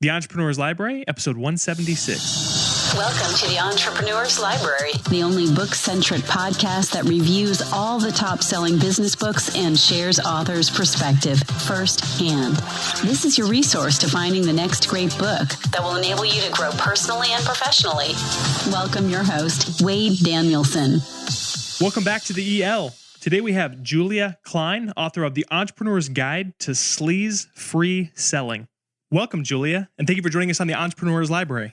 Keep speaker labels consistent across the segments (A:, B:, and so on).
A: The Entrepreneur's Library, episode 176.
B: Welcome to the Entrepreneur's Library,
C: the only book-centric podcast that reviews all the top-selling business books and shares authors' perspective firsthand. This is your resource to finding the next great book
B: that will enable you to grow personally and professionally.
C: Welcome your host, Wade Danielson.
A: Welcome back to the EL. Today we have Julia Kline, author of The Entrepreneur's Guide to Sleaze-Free Selling. Welcome, Julia, and thank you for joining us on the Entrepreneur's Library.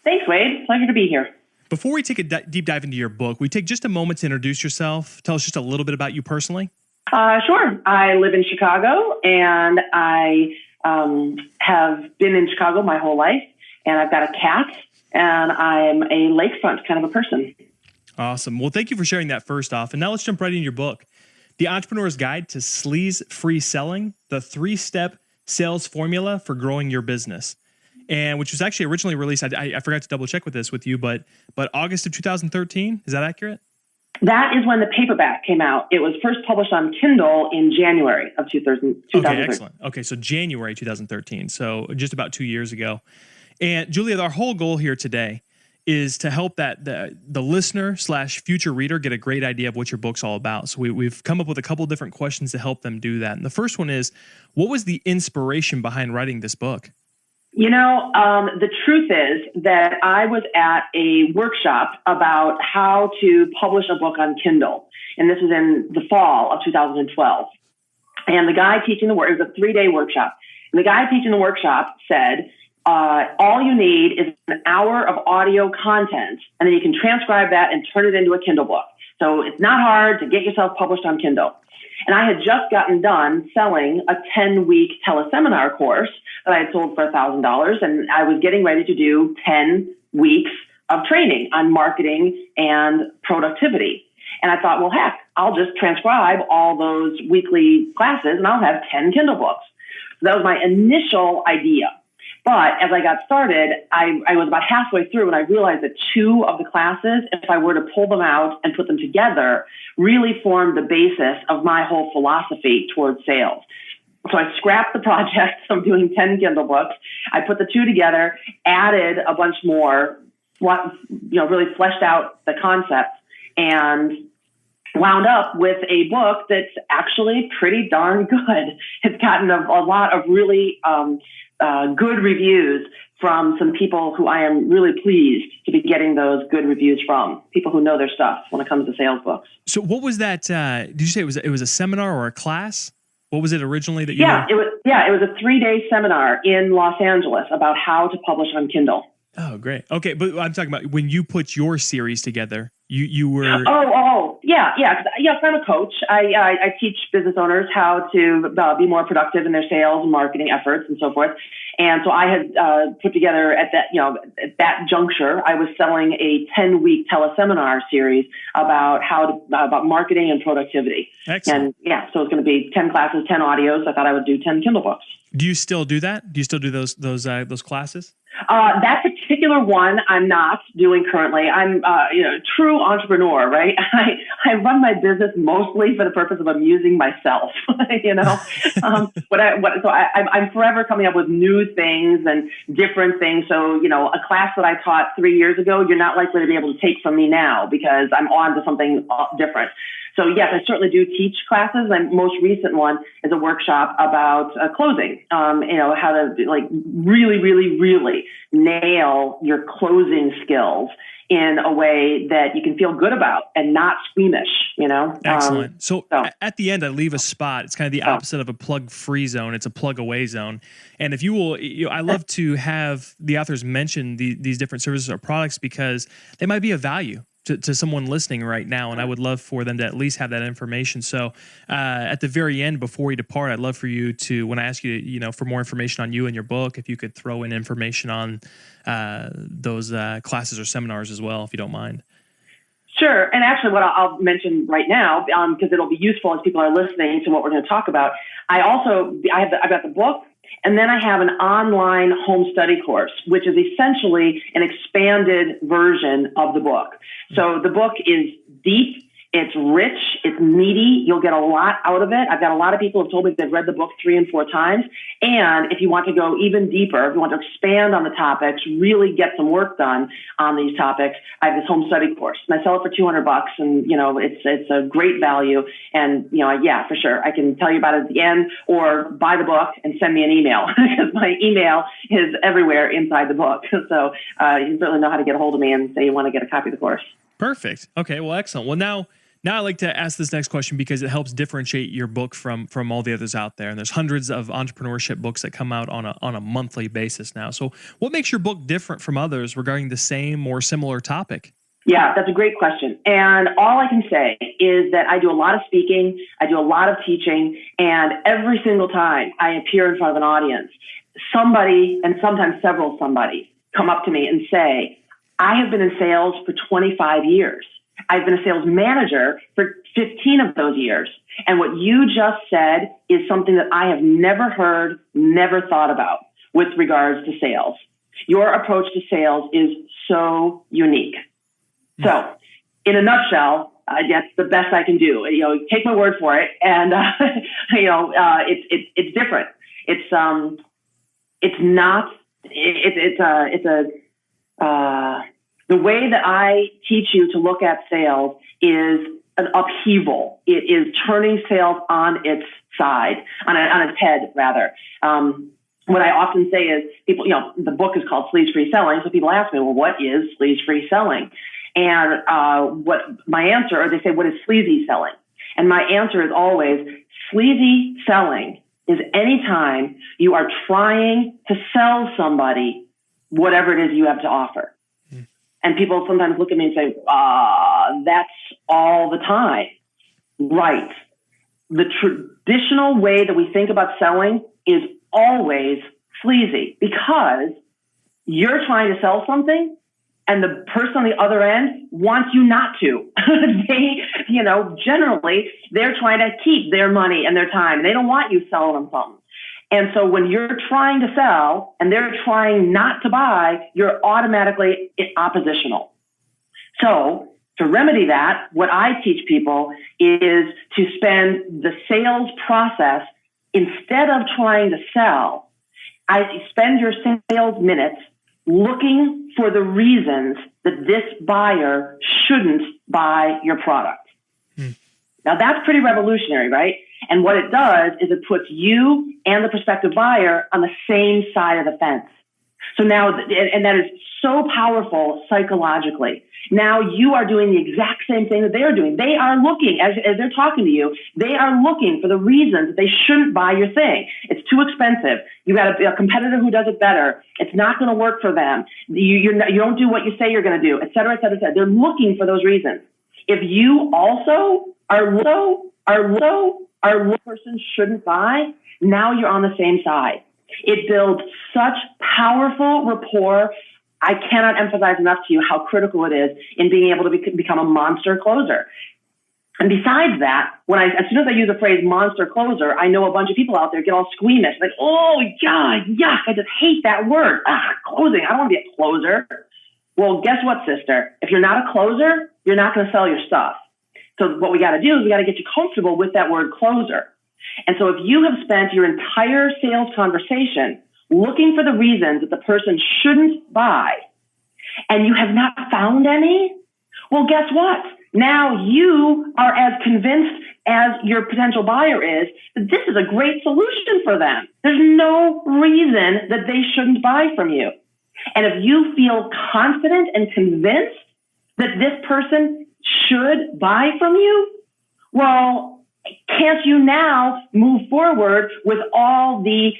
D: Thanks, Wade. Pleasure to be here.
A: Before we take a deep dive into your book, we take just a moment to introduce yourself. Tell us just a little bit about you personally.
D: Sure. I live in Chicago, and I have been in Chicago my whole life, and I've got a cat, and I'm a lakefront kind of a person.
A: Awesome. Well, thank you for sharing that first off. And now let's jump right into your book, The Entrepreneur's Guide to Sleaze-Free Selling, the 3-step sales formula for growing your business, and which was actually originally released. I forgot to double check with you, but August of 2013. Is that accurate?
D: That is when the paperback came out. It was first published on Kindle in January of 2013.
A: Okay, excellent. Okay, so January 2013. So just about 2 years ago. And Julia, our whole goal here today is to help the listener / future reader get a great idea of what your book's all about. So we've come up with a couple different questions to help them do that. And the first one is, what was the inspiration behind writing this book?
D: The truth is that I was at a workshop about how to publish a book on Kindle. And this was in the fall of 2012. And the guy teaching it was a 3-day workshop. And the guy teaching the workshop said, all you need is an hour of audio content, and then you can transcribe that and turn it into a Kindle book. So it's not hard to get yourself published on Kindle. And I had just gotten done selling a 10-week teleseminar course that I had sold for $1,000, and I was getting ready to do 10 weeks of training on marketing and productivity. And I thought, well, heck, I'll just transcribe all those weekly classes, and I'll have 10 Kindle books. So that was my initial idea. But as I got started, I was about halfway through, and I realized that 2 of the classes, if I were to pull them out and put them together, really formed the basis of my whole philosophy towards sales. So I scrapped the project of doing 10 Kindle books. I put the 2 together, added a bunch more, really fleshed out the concept, and wound up with a book that's actually pretty darn good. It's gotten a lot of really good reviews from some people who I am really pleased to be getting those good reviews from, people who know their stuff when it comes to sales books.
A: So what was that? Did you say it was a seminar or a class? What was it originally that you
D: It was a 3-day seminar in Los Angeles about how to publish on Kindle.
A: Oh, great. Okay, but I'm talking about when you put your series together, you were... Yeah. I'm a coach. I teach business owners how to be more productive in their sales and marketing efforts and so forth. And so I had put together at that juncture, I was selling a 10-week teleseminar series about about marketing and productivity. Excellent.
D: And so it's going to be 10 classes, 10 audios. I thought I would do 10 Kindle books.
A: Do you still do that? Do you still do those classes?
D: That particular one I'm not doing currently. I'm a true entrepreneur, right? I run my business mostly for the purpose of amusing myself, So I'm forever coming up with new things and different things. So, a class that I taught 3 years ago, you're not likely to be able to take from me now because I'm on to something different. So yes, I certainly do teach classes. My most recent one is a workshop about closing, how to really, really, really nail your closing skills in a way that you can feel good about and not squeamish,
A: Excellent. So at the end, I leave a spot. It's kind of the opposite of a plug-free zone. It's a plug-away zone. And if you will, I love to have the authors mention these different services or products because they might be of value to someone listening right now, and I would love for them to at least have that information. So at the very end, before we depart, I'd love for you to, when I ask you, for more information on you and your book, if you could throw in information on those classes or seminars as well, if you don't mind.
D: Sure. And actually what I'll mention right now, because it'll be useful as people are listening to what we're going to talk about, I've got the book, and then I have an online home study course, which is essentially an expanded version of the book. So the book is deep. It's rich. It's meaty. You'll get a lot out of it. I've got a lot of people who have told me they've read the book 3 and 4 times. And if you want to go even deeper, if you want to expand on the topics, really get some work done on these topics, I have this home study course. And I sell it for $200, and it's a great value. And yeah, for sure, I can tell you about it at the end, or buy the book and send me an email because my email is everywhere inside the book. So you certainly know how to get a hold of me and say you want to get a copy of the course.
A: Perfect. Okay. Well, excellent. Well, now I like to ask this next question because it helps differentiate your book from all the others out there. And there's hundreds of entrepreneurship books that come out on a monthly basis now. So what makes your book different from others regarding the same or similar topic?
D: Yeah, that's a great question. And all I can say is that I do a lot of speaking, I do a lot of teaching, and every single time I appear in front of an audience, somebody, and sometimes several somebody, come up to me and say, I have been in sales for 25 years. I've been a sales manager for 15 of those years. And what you just said is something that I have never heard, never thought about with regards to sales. Your approach to sales is so unique. So in a nutshell, that's the best I can do. Take my word for it. And, it's different. The way that I teach you to look at sales is an upheaval. It is turning sales on its side, on its head, rather. What I often say is people, the book is called Sleaze-Free Selling. So people ask me, well, what is Sleaze-Free Selling? And what my answer, or they say, what is sleazy selling? And my answer is always, sleazy selling is anytime you are trying to sell somebody whatever it is you have to offer. And people sometimes look at me and say, that's all the time. Right. The traditional way that we think about selling is always sleazy because you're trying to sell something and the person on the other end wants you not to. They, generally, they're trying to keep their money and their time. And they don't want you selling them something. And so when you're trying to sell and they're trying not to buy, you're automatically oppositional. So to remedy that, what I teach people is to spend the sales process, instead of trying to sell, I spend your sales minutes looking for the reasons that this buyer shouldn't buy your product. Now that's pretty revolutionary, right? And what it does is it puts you and the prospective buyer on the same side of the fence. So now, and that is so powerful psychologically. Now you are doing the exact same thing that they're doing. They are looking, as they're talking to you, they are looking for the reasons that they shouldn't buy your thing. It's too expensive. You got a competitor who does it better. It's not going to work for them. You don't do what you say you're going to do, et cetera, et cetera, et cetera. They're looking for those reasons. If you also are person shouldn't buy, now you're on the same side. It builds such powerful rapport. I cannot emphasize enough to you how critical it is in being able to become a monster closer. And besides that, as soon as I use the phrase monster closer, I know a bunch of people out there get all squeamish. Like, oh, God, yuck, I just hate that word. Closing. I don't want to be a closer. Well, guess what, sister? If you're not a closer, you're not going to sell your stuff. So what we got to do is we got to get you comfortable with that word closer. And so if you have spent your entire sales conversation looking for the reasons that the person shouldn't buy, and you have not found any, well, guess what? Now you are as convinced as your potential buyer is that this is a great solution for them. There's no reason that they shouldn't buy from you. And if you feel confident and convinced that this person should buy from you, well, can't you now move forward with all the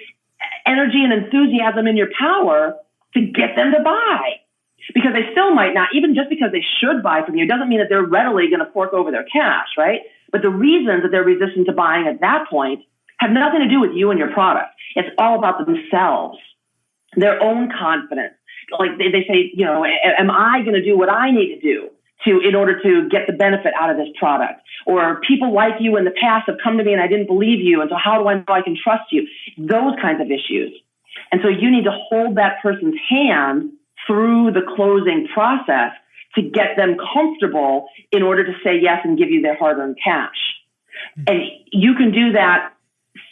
D: energy and enthusiasm in your power to get them to buy? Because they still might not, even just because they should buy from you, doesn't mean that they're readily going to fork over their cash, right? But the reasons that they're resistant to buying at that point have nothing to do with you and your product. It's all about themselves, their own confidence. Like they say, am I going to do what I need to do in order to get the benefit out of this product? Or people like you in the past have come to me and I didn't believe you, and so how do I know I can trust you? Those kinds of issues. And so you need to hold that person's hand through the closing process to get them comfortable in order to say yes and give you their hard-earned cash. And you can do that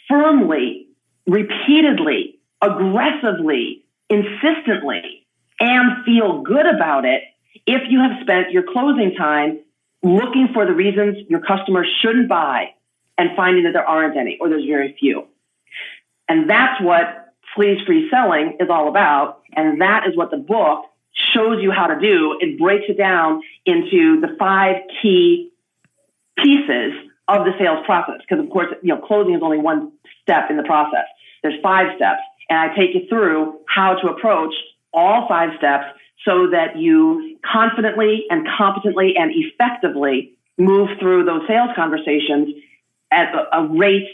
D: firmly, repeatedly, aggressively, insistently, and feel good about it if you have spent your closing time looking for the reasons your customers shouldn't buy and finding that there aren't any, or there's very few. And that's what Sleaze-Free Selling is all about. And that is what the book shows you how to do. It breaks it down into the 5 key pieces of the sales process. Because, of course, closing is only one step in the process. There's 5 steps. And I take you through how to approach all 5 steps so that you confidently and competently and effectively move through those sales conversations at a rate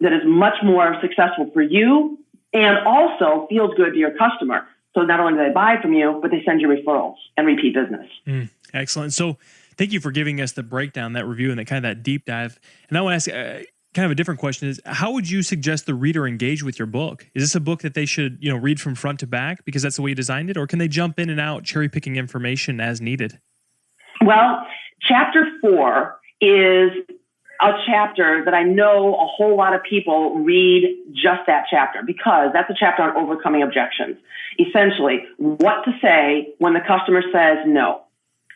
D: that is much more successful for you and also feels good to your customer. So not only do they buy from you, but they send you referrals and repeat business.
A: Excellent. So thank you for giving us the breakdown, that review, and that deep dive. And I want to ask kind of a different question is, how would you suggest the reader engage with your book? Is this a book that they should, read from front to back because that's the way you designed it? Or can they jump in and out, cherry picking information as needed?
D: Well, chapter 4 is a chapter that I know a whole lot of people read just that chapter, because that's a chapter on overcoming objections. Essentially, what to say when the customer says no.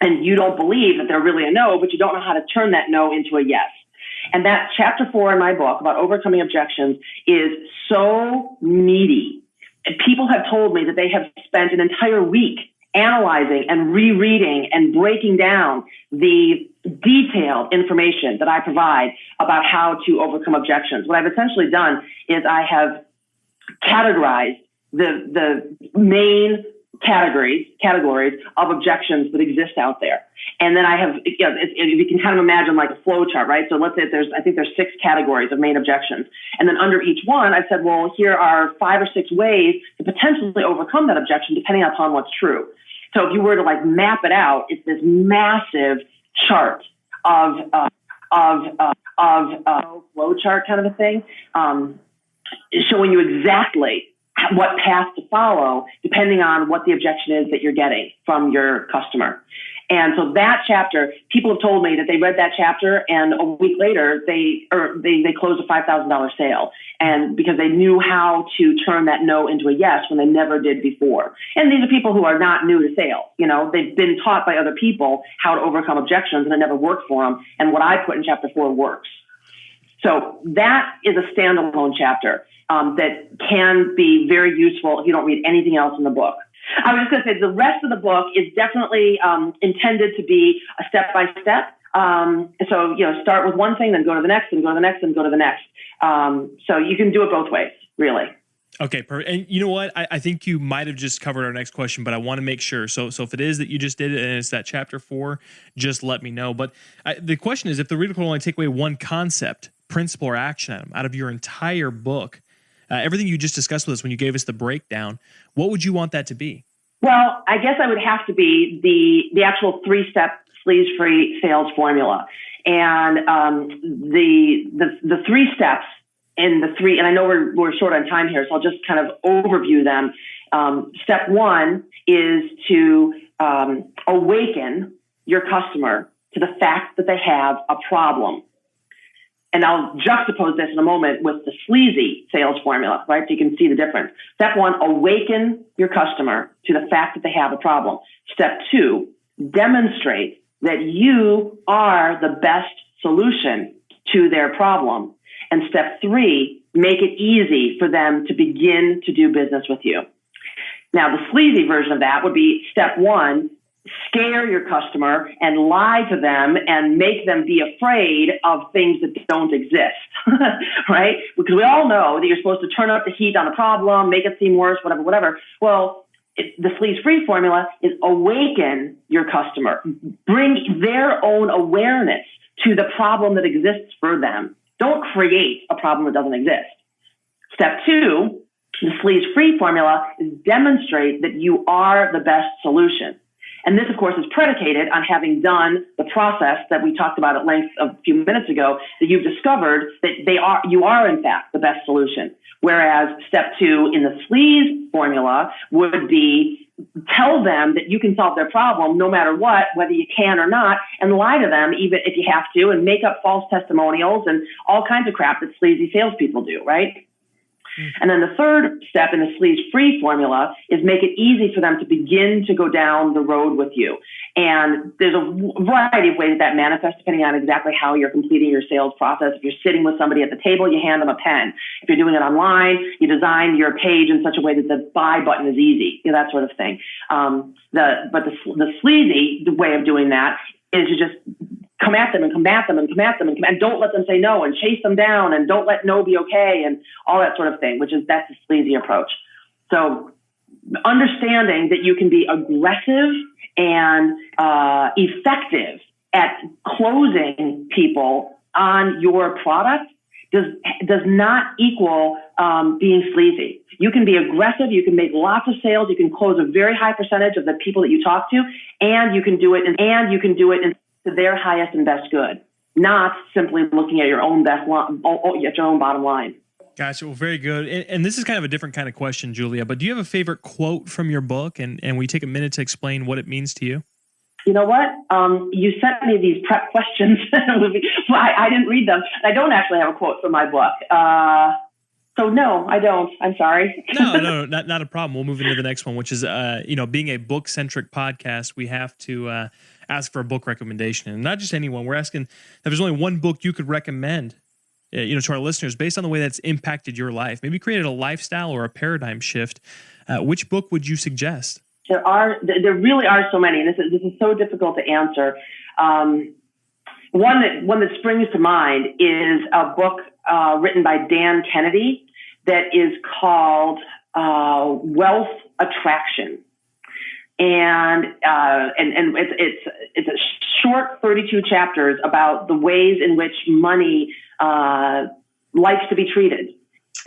D: And you don't believe that they're really a no, but you don't know how to turn that no into a yes. And that chapter 4 in my book about overcoming objections is so meaty. And people have told me that they have spent an entire week analyzing and rereading and breaking down the detailed information that I provide about how to overcome objections. What I've essentially done is I have categorized the main categories of objections that exist out there. And then I have, you can kind of imagine like a flow chart, right? So let's say there's 6 categories of main objections. And then under each one, I said, well, here are 5 or 6 ways to potentially overcome that objection, depending upon what's true. So if you were to like map it out, it's this massive chart of flow chart kind of a thing, showing you exactly what path to follow depending on what the objection is that you're getting from your customer. And so that chapter, people have told me that they read that chapter and a week later they closed a $5,000 sale, and because they knew how to turn that no into a yes when they never did before. And these are people who are not new to sales. They've been taught by other people how to overcome objections, and it never worked for them. And what I put in chapter 4 works. So that is a standalone chapter that can be very useful if you don't read anything else in the book. I was just going to say the rest of the book is definitely intended to be a step-by-step. So, start with one thing, then go to the next, and go to the next, and go to the next. So you can do it both ways, really.
A: Okay, perfect. And you know what? I think you might have just covered our next question, but I want to make sure. So if it is that you just did it and it's that chapter 4, just let me know. But the question is, if the reader could only take away one concept, principle, or action item out of your entire book, everything you just discussed with us when you gave us the breakdown, what would you want that to be?
D: Well, I guess I would have to be the actual 3-step Sleaze-Free sales formula. And the 3 steps in the 3, and I know we're short on time here, so I'll just kind of overview them. Step 1 is to awaken your customer to the fact that they have a problem. And I'll juxtapose this in a moment with the sleazy sales formula, right? So you can see the difference. Step 1, awaken your customer to the fact that they have a problem. Step 2, demonstrate that you are the best solution to their problem. And step 3, make it easy for them to begin to do business with you. Now, the sleazy version of that would be step 1, scare your customer and lie to them and make them be afraid of things that don't exist, right? Because we all know that you're supposed to turn up the heat on a problem, make it seem worse, whatever. Well, the Sleaze-Free formula is awaken your customer, bring their own awareness to the problem that exists for them. Don't create a problem that doesn't exist. Step 2, the Sleaze-Free formula is demonstrate that you are the best solution. And this, of course, is predicated on having done the process that we talked about at length a few minutes ago, that you've discovered that you are, in fact, the best solution. Whereas step 2 in the Sleaze formula would be tell them that you can solve their problem no matter what, whether you can or not, and lie to them even if you have to, and make up false testimonials and all kinds of crap that sleazy salespeople do, right? And then the third step in the Sleaze-Free formula is make it easy for them to begin to go down the road with you. And there's a variety of ways that manifests depending on exactly how you're completing your sales process. If you're sitting with somebody at the table, you hand them a pen. If you're doing it online, you design your page in such a way that the buy button is easy, that sort of thing. But the sleazy way of doing that is you just come at them and combat them and combat them and don't let them say no, and chase them down, and don't let no be okay, and all that sort of thing, that's the sleazy approach. So understanding that you can be aggressive and effective at closing people on your product does not equal being sleazy. You can be aggressive, you can make lots of sales, you can close a very high percentage of the people that you talk to, and you can do it to their highest and best good, not simply looking at your own bottom line.
A: Gotcha. Well, very good. And this is kind of a different kind of question, Julia, but do you have a favorite quote from your book? And will you take a minute to explain what it means to you?
D: You know what? You sent me these prep questions. I didn't read them. I don't actually have a quote from my book. So no, I don't. I'm sorry.
A: No, not a problem. We'll move into the next one, which is, being a book-centric podcast, we have to ask for a book recommendation. And not just anyone. We're asking if there's only one book you could recommend, to our listeners based on the way that's impacted your life, maybe created a lifestyle or a paradigm shift. Which book would you suggest?
D: There really are so many. This is so difficult to answer. One that springs to mind is a book written by Dan Kennedy that is called Wealth Attraction, and it's a short 32 chapters about the ways in which money likes to be treated.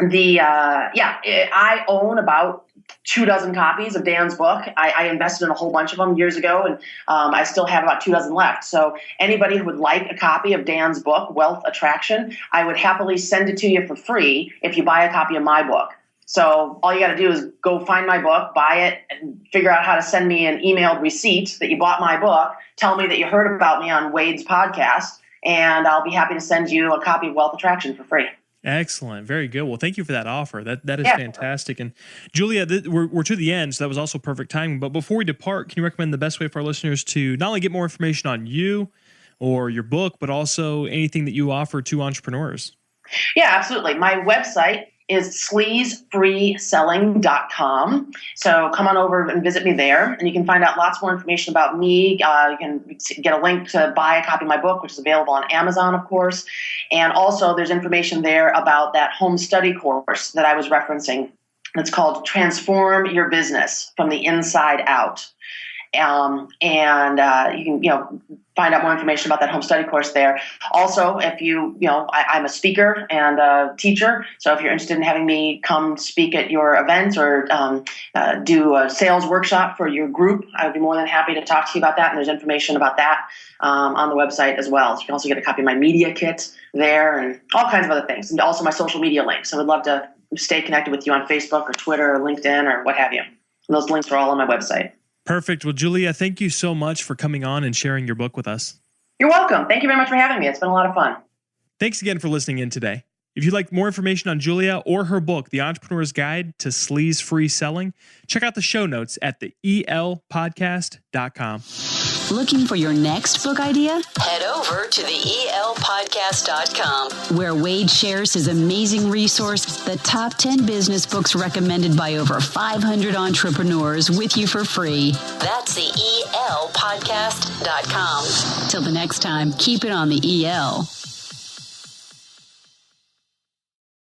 D: I own about 24 copies of Dan's book. I invested in a whole bunch of them years ago, and I still have about 24 left. So anybody who would like a copy of Dan's book, Wealth Attraction, I would happily send it to you for free if you buy a copy of my book. So all you got to do is go find my book, buy it, and figure out how to send me an emailed receipt that you bought my book. Tell me that you heard about me on Wade's podcast, and I'll be happy to send you a copy of Wealth Attraction for free.
A: Excellent. Very good. Well, thank you for that offer. That is fantastic. And Julia, we're to the end, so that was also perfect timing. But before we depart, can you recommend the best way for our listeners to not only get more information on you or your book, but also anything that you offer to entrepreneurs?
E: Yeah, absolutely. My website is Sleaze-Free-Selling.com. So come on over and visit me there, and you can find out lots more information about me. You can get a link to buy a copy of my book, which is available on Amazon, of course. And also there's information there about that home study course that I was referencing. It's called Transform Your Business from the Inside Out. You can, find out more information about that home study course there. Also, if I'm a speaker and a teacher, so if you're interested in having me come speak at your events or do a sales workshop for your group, I would be more than happy to talk to you about that. And there's information about that on the website as well. So you can also get a copy of my media kit there and all kinds of other things. And also my social media links. I would love to stay connected with you on Facebook or Twitter or LinkedIn or what have you. And those links are all on my website.
A: Perfect. Well, Julia, thank you so much for coming on and sharing your book with us.
E: You're welcome. Thank you very much for having me. It's been a lot of fun.
A: Thanks again for listening in today. If you'd like more information on Julia or her book, The Entrepreneur's Guide to Sleaze-Free Selling, check out the show notes at the elpodcast.com.
C: Looking for your next book idea?
B: Head over to the elpodcast.com,
C: where Wade shares his amazing resource, the top 10 business books recommended by over 500 entrepreneurs, with you for free.
B: That's the elpodcast.com.
C: Till the next time, keep it on the EL.